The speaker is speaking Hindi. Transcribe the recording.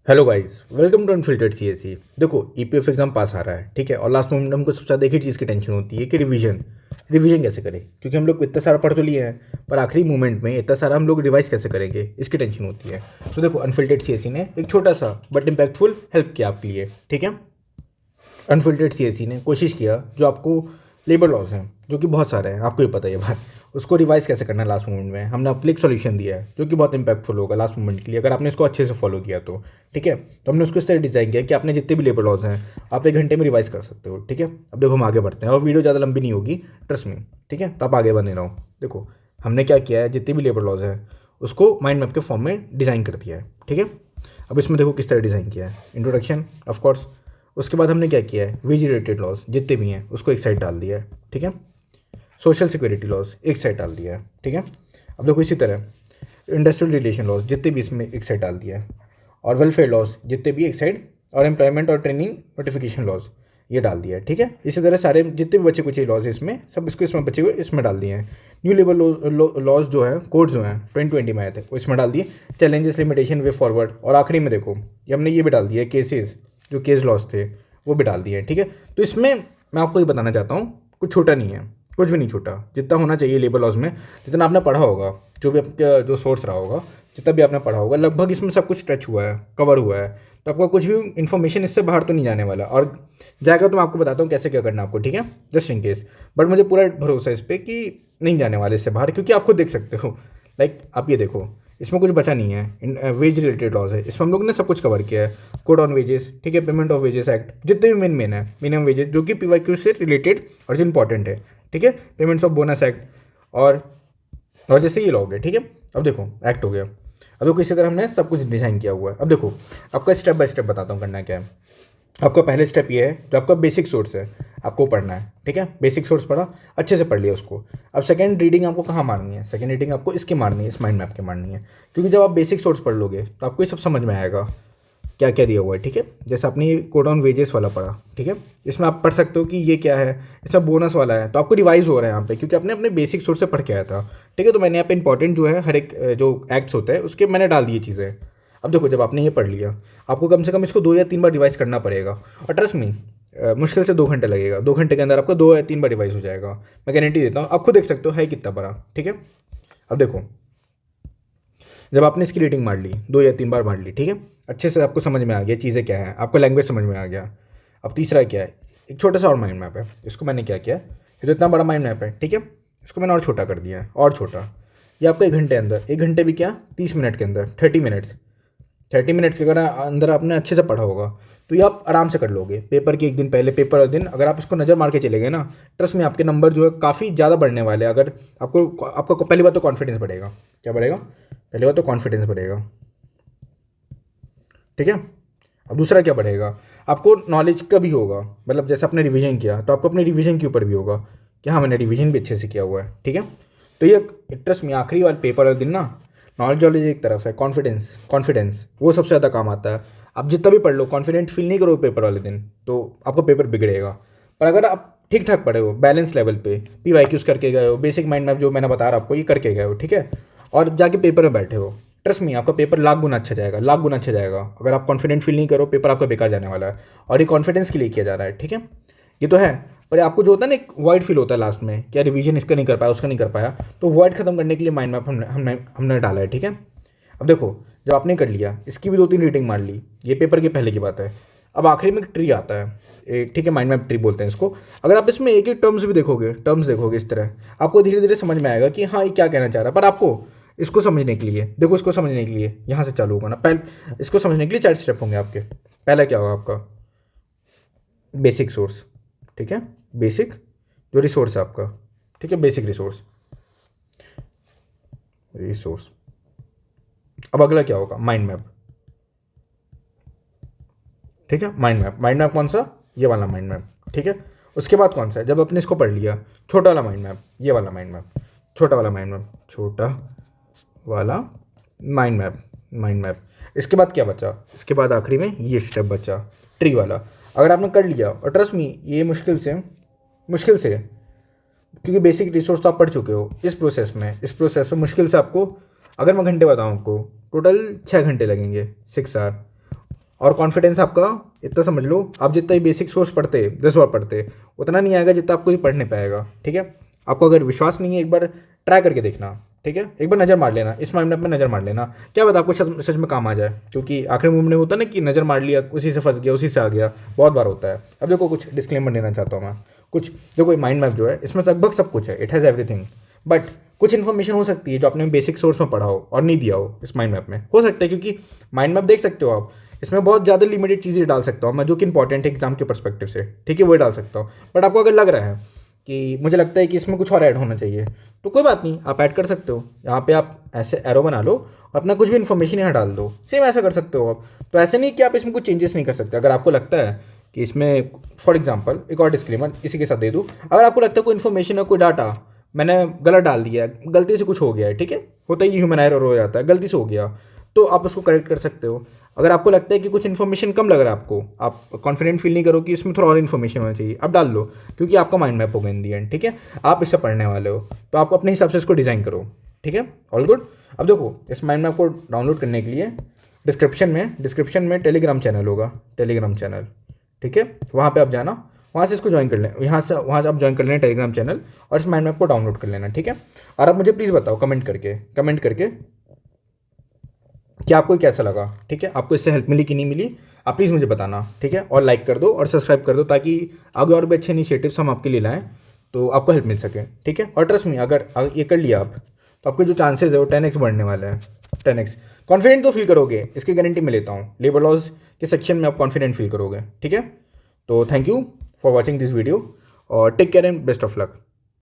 Hello guys, welcome to unfiltered CSE. देखो ईपीएफ एग्जाम पास आ रहा है, ठीक है। और लास्ट मोमेंट हमको सबसे ज़्यादा एक ही चीज़ की टेंशन होती है कि रिवीजन कैसे करें, क्योंकि हम लोग इतना सारा पढ़ तो लिए हैं पर आखिरी मोमेंट में इतना सारा हम लोग रिवाइज कैसे करेंगे, इसकी टेंशन होती है। तो देखो अनफिल्टर्ड सीएसई ने एक छोटा सा बट इम्पैक्टफुल हेल्प किया आपके लिए, ठीक है। अनफिल्टर्ड सीएसई ने कोशिश किया जो आपको लेबर लॉज हैं, जो कि बहुत सारे हैं, आपको ही पता है ये बात, उसको रिवाइज कैसे करना है लास्ट मोमेंट में। हमने आपके लिए एक सॉल्यूशन दिया है जो कि बहुत इंपैक्टफुल होगा लास्ट मोमेंट के लिए, अगर आपने इसको अच्छे से फॉलो किया तो, ठीक है। तो हमने उसको इस तरह डिज़ाइन किया कि आपने जितने भी लेबर लॉज हैं आप 1 घंटे में रिवाइज कर सकते हो, ठीक है। अब देखो हम आगे बढ़ते हैं और वीडियो ज़्यादा लंबी नहीं होगी, ट्रस्ट में, ठीक है। तो आप आगे बढ़ने रहो। देखो हमने क्या किया है, जितने भी लेबर लॉज हैं उसको माइंड मैप के फॉर्म में डिज़ाइन कर दिया है, ठीक है। अब इसमें देखो किस तरह डिज़ाइन किया है। इंट्रोडक्शन ऑफ कोर्स, उसके बाद हमने क्या किया है, वेज रिलेटेड लॉज जितने भी हैं उसको एक साइड डाल दिया है, ठीक है। सोशल सिक्योरिटी लॉज एक साइड डाल दिया है, ठीक है। अब देखो इसी तरह इंडस्ट्रियल रिलेशन लॉज जितने भी इसमें एक साइड डाल दिया है, और वेलफेयर लॉज जितने भी एक साइड, और एम्प्लॉयमेंट और ट्रेनिंग नोटिफिकेशन लॉज ये डाल दिया है, ठीक है। इसी तरह सारे जितने भी बचे कुछ लॉज इसमें सब इसको इसमें बचे हुए इसमें डाल दिए हैं। न्यू लेबर लॉज जो है, कोड जो हैं 2020 में आए थे वो इसमें डाल दिए। चैलेंजेस, लिमिटेशन, वे फॉरवर्ड, और आखिरी में देखो ये हमने ये भी डाल दिया है, केसेस जो केस लॉज थे वो भी डाल दिए हैं, ठीक है। तो इसमें मैं आपको ये बताना चाहता हूँ कुछ छोटा नहीं है, कुछ भी नहीं छोटा, जितना होना चाहिए लेबर लॉज में, जितना आपने पढ़ा होगा, जो भी आपका जो सोर्स रहा होगा, जितना भी आपने पढ़ा होगा लगभग इसमें सब कुछ टच हुआ है, कवर हुआ है। तो आपका कुछ भी इन्फॉर्मेशन इससे बाहर तो नहीं जाने वाला, और जाएगा तो मैं आपको बताता हूँ कैसे क्या करना है आपको, ठीक है, जस्ट इन केस। बट मुझे पूरा भरोसा है इस पर कि नहीं जाने वाले इससे बाहर, क्योंकि आप खुद देख सकते हो। लाइक आप ये देखो इसमें कुछ बचा नहीं है। वेज रिलेटेड लॉज है, इसमें हम लोग ने सब कुछ कवर किया है। कोड ऑन वेजेस, ठीक है, पेमेंट ऑफ वेजेस एक्ट, जितने भी मेन है, मिनिमम वेजेस जो कि पीवाईक्यू से रिलेटेड और जो इंपॉर्टेंट है, ठीक है, पेमेंट्स ऑफ बोनस एक्ट, और जैसे ये लॉग है, ठीक है। अब देखो एक्ट हो गया। अब देखो इसी तरह हमने सब कुछ डिज़ाइन किया हुआ है। अब देखो आपका स्टेप बाय स्टेप बताता हूँ करना क्या है। आपका पहले स्टेप ये है, जो आपका बेसिक सोर्स है आपको पढ़ना है, ठीक है। बेसिक सोर्स पढ़ा, अच्छे से पढ़ लिया उसको। अब सेकंड रीडिंग आपको कहाँ मारनी है, सेकंड रीडिंग आपको इसकी मारनी है, इस माइंड मैप की मारनी है, क्योंकि जब आप बेसिक सोर्स पढ़ लोगे तो आपको ये सब समझ में आएगा क्या क्या दिया हुआ है, ठीक है। जैसे आपने ये कोड ऑन वेजेस वाला पढ़ा, ठीक है, इसमें आप पढ़ सकते हो कि ये क्या है, इसमें बोनस वाला है, तो आपको रिवाइज हो रहा है यहाँ पे, क्योंकि आपने अपने बेसिक सोर्स से पढ़ के आया था, ठीक है। तो मैंने यहाँ पे इंपॉर्टेंट जो है हर एक जो एक्ट्स होते हैं उसके मैंने डाल दिए चीज़ें। अब देखो जब आपने ये पढ़ लिया, आपको कम से कम इसको 2 या 3 बार रिवाइज करना पड़ेगा, और ट्रस्ट मी मुश्किल से 2 घंटे लगेगा, 2 घंटे के अंदर आपको 2 या 3 बार रिवाइज हो जाएगा, मैं गारंटी देता हूँ। आप खुद देख सकते हो है कितना बड़ा, ठीक है। अब देखो जब आपने इसकी रीडिंग मार ली, 2 या 3 बार मार ली, ठीक है, अच्छे से आपको समझ में आ गया चीज़ें क्या है, आपको लैंग्वेज समझ में आ गया। अब तीसरा क्या है, एक छोटा सा और माइंड मैप है, इसको मैंने क्या किया, ये तो इतना बड़ा माइंड मैप है, ठीक है, इसको मैंने और छोटा कर दिया है, और छोटा। ये आपको 1 घंटे अंदर, 1 घंटे भी क्या, 30 मिनट के अंदर, 30 मिनट्स, 30 मिनट्स के अगर अंदर आपने अच्छे से पढ़ा होगा तो ये आप आराम से कर लोगे। पेपर के एक दिन पहले, पेपर वाले दिन अगर आप इसको नज़र मार के चले गए ना, ट्रस्ट में आपके नंबर जो है काफ़ी ज़्यादा बढ़ने वाले हैं। अगर आपको पहली बात तो कॉन्फिडेंस बढ़ेगा, क्या बढ़ेगा, पहली बात तो कॉन्फिडेंस बढ़ेगा, ठीक है। अब दूसरा क्या बढ़ेगा, आपको नॉलेज का भी होगा, मतलब जैसे आपने रिवीजन किया तो आपको अपने रिवीजन के ऊपर भी होगा कि हाँ मैंने रिवीजन भी अच्छे से किया हुआ है, ठीक है। तो ये ट्रस्ट में आखिरी वाले पेपर वाले दिन ना, नॉलेज वॉलेज एक तरफ है, कॉन्फिडेंस कॉन्फिडेंस वो सबसे ज़्यादा काम आता है। आप जितना भी पढ़ लो, कॉन्फिडेंट फील नहीं करोगे पेपर वाले दिन तो आपका पेपर बिगड़ेगा। पर अगर आप ठीक ठाक पढ़े हो, बैलेंस लेवल पे, पी वाई क्यूज़ करके गए हो, बेसिक माइंड मैप जो मैंने बता रहा आपको ये करके गए हो, ठीक है, और जाके पेपर में बैठे हो, ट्रस्ट मी आपका पेपर लाख गुना अच्छा जाएगा, लाख गुना अच्छा जाएगा। अगर आप कॉन्फिडेंट फील नहीं करो, पेपर आपका बेकार जाने वाला है, और ये कॉन्फिडेंस के लिए किया जा रहा है, ठीक है। ये तो है, पर आपको जो होता है ना एक वाइड फील होता है लास्ट में, क्या रिवीजन इसका नहीं कर पाया, उसका नहीं कर पाया, तो वाइड खत्म करने के लिए माइंड मैप हमने हमने हमने डाला है, ठीक है। अब देखो जब आपने कर लिया, इसकी भी 2 3 रीडिंग मार ली, ये पेपर के पहले की बात है। अब आखिरी में एक ट्री आता है, ठीक है, माइंड मैप ट्री बोलते हैं इसको। अगर आप इसमें एक एक टर्म्स भी देखोगे, टर्म्स देखोगे इस तरह, आपको धीरे धीरे समझ में आएगा कि हाँ ये क्या कहना चाह रहा है। पर आपको इसको समझने के लिए, देखो इसको समझने के लिए यहाँ से चालू होगा ना, पहले इसको समझने के लिए 4 स्टेप होंगे आपके। पहला क्या होगा आपका, बेसिक सोर्स, ठीक है, बेसिक जो रिसोर्स है आपका, ठीक है, बेसिक रिसोर्स, रिसोर्स। अब अगला क्या होगा, माइंड मैप, ठीक है, माइंड मैप। माइंड मैप कौन सा, ये वाला माइंड मैप, ठीक है। उसके बाद कौन सा है, जब आपने इसको पढ़ लिया, छोटा वाला माइंड मैप, ये वाला माइंड मैप, छोटा वाला माइंड मैप, छोटा वाला माइंड मैप, माइंड मैप। इसके बाद क्या बचा, इसके बाद आखिरी में ये स्टेप बचा, ट्री वाला। अगर आपने कर लिया, और ट्रस्ट मी ये मुश्किल से क्योंकि बेसिक रिसोर्स तो आप पढ़ चुके हो, इस प्रोसेस में मुश्किल से आपको, अगर मैं घंटे बताऊँ आपको, टोटल 6 घंटे लगेंगे, 6 आवर। और कॉन्फिडेंस आपका इतना समझ लो, आप जितना ही बेसिक सोर्स पढ़ते 10 बार पढ़ते उतना नहीं आएगा जितना आपको ही पढ़ नहीं पाएगा, ठीक है। आपको अगर विश्वास नहीं है एक बार ट्राई करके देखना, ठीक है, एक बार नज़र मार लेना, इस माइंड मैप में नज़र मार लेना, क्या पता आपको सच में काम आ जाए। क्योंकि आखिरी मूवमेंट में होता है ना कि नज़र मार लिया, उसी से फंस गया, उसी से आ गया, बहुत बार होता है। अब देखो कुछ डिस्क्लेमर देना चाहता हूँ मैं, कुछ देखो माइंड मैप जो है इसमें लगभग सब कुछ है, इट हैज़ एवरीथिंग, बट कुछ इन्फॉर्मेशन हो सकती है जो आपने बेसिक सोर्स में पढ़ा हो और नहीं दिया हो इस माइंड मैप में, हो सकता है। क्योंकि माइंड मैप देख सकते हो आप, इसमें बहुत ज़्यादा लिमिटेड चीज़ें डाल सकता हूँ मैं जो कि इंपॉर्टेंट है एग्जाम के पर्सपेक्टिव से, ठीक है, वो डाल सकता हूँ। बट आपको अगर लग रहा है कि मुझे लगता है कि इसमें कुछ और ऐड होना चाहिए, तो कोई बात नहीं, आप ऐड कर सकते हो। यहाँ पे आप ऐसे एरो बना लो और अपना कुछ भी इन्फॉर्मेशन यहाँ डाल दो, सेम ऐसा कर सकते हो आप। तो ऐसे नहीं कि आप इसमें कुछ चेंजेस नहीं कर सकते। अगर आपको लगता है कि इसमें फॉर एग्जांपल एक और डिस्क्लेमर इसी के साथ दे दूँ, अगर आपको लगता है कोई इन्फॉर्मेशन है, कोई डाटा मैंने गलत डाल दिया है, गलती से कुछ हो गया है, ठीक है, होता ही ह्यूमन एरर हो जाता है, गलती से हो गया, तो आप उसको करेक्ट कर सकते हो। अगर आपको लगता है कि कुछ इन्फॉर्मेशन कम लग रहा है आपको, आप कॉन्फिडेंट फील नहीं करो कि इसमें थोड़ा और इन्फॉर्मेशन होना चाहिए, आप डाल लो, क्योंकि आपका माइंड मैप होगा इन दी एंड, ठीक है। आप इससे पढ़ने वाले हो तो आप अपने हिसाब से इसको डिज़ाइन करो, ठीक है, ऑल गुड। अब देखो इस माइंड मैप को डाउनलोड करने के लिए डिस्क्रिप्शन में टेलीग्राम चैनल होगा, टेलीग्राम चैनल, ठीक है, वहाँ पर आप जाना, वहाँ से इसको ज्वाइन कर लें, वहाँ से आप ज्वाइन कर लेना टेलीग्राम चैनल और इस माइंड मैप को डाउनलोड कर लेना, ठीक है। और आप मुझे प्लीज़ बताओ कमेंट करके कि आपको कैसा लगा, ठीक है, आपको इससे हेल्प मिली कि नहीं मिली, आप प्लीज़ मुझे बताना, ठीक है। और लाइक कर दो और सब्सक्राइब कर दो ताकि आगे और भी अच्छे इनिशिएटिव्स हम आपके लिए लाएँ तो आपको हेल्प मिल सके, ठीक है। और ट्रस्ट में अगर ये कर लिया आप तो आपके जो चांसेस है वो 10x बढ़ने वाले हैं, 10x। कॉन्फिडेंट तो फील करोगे, इसकी गारंटी मैं लेता हूँ, लेबर लॉज के सेक्शन में आप कॉन्फिडेंट फील करोगे, ठीक है। तो thank you for watching this video और take care and best of luck.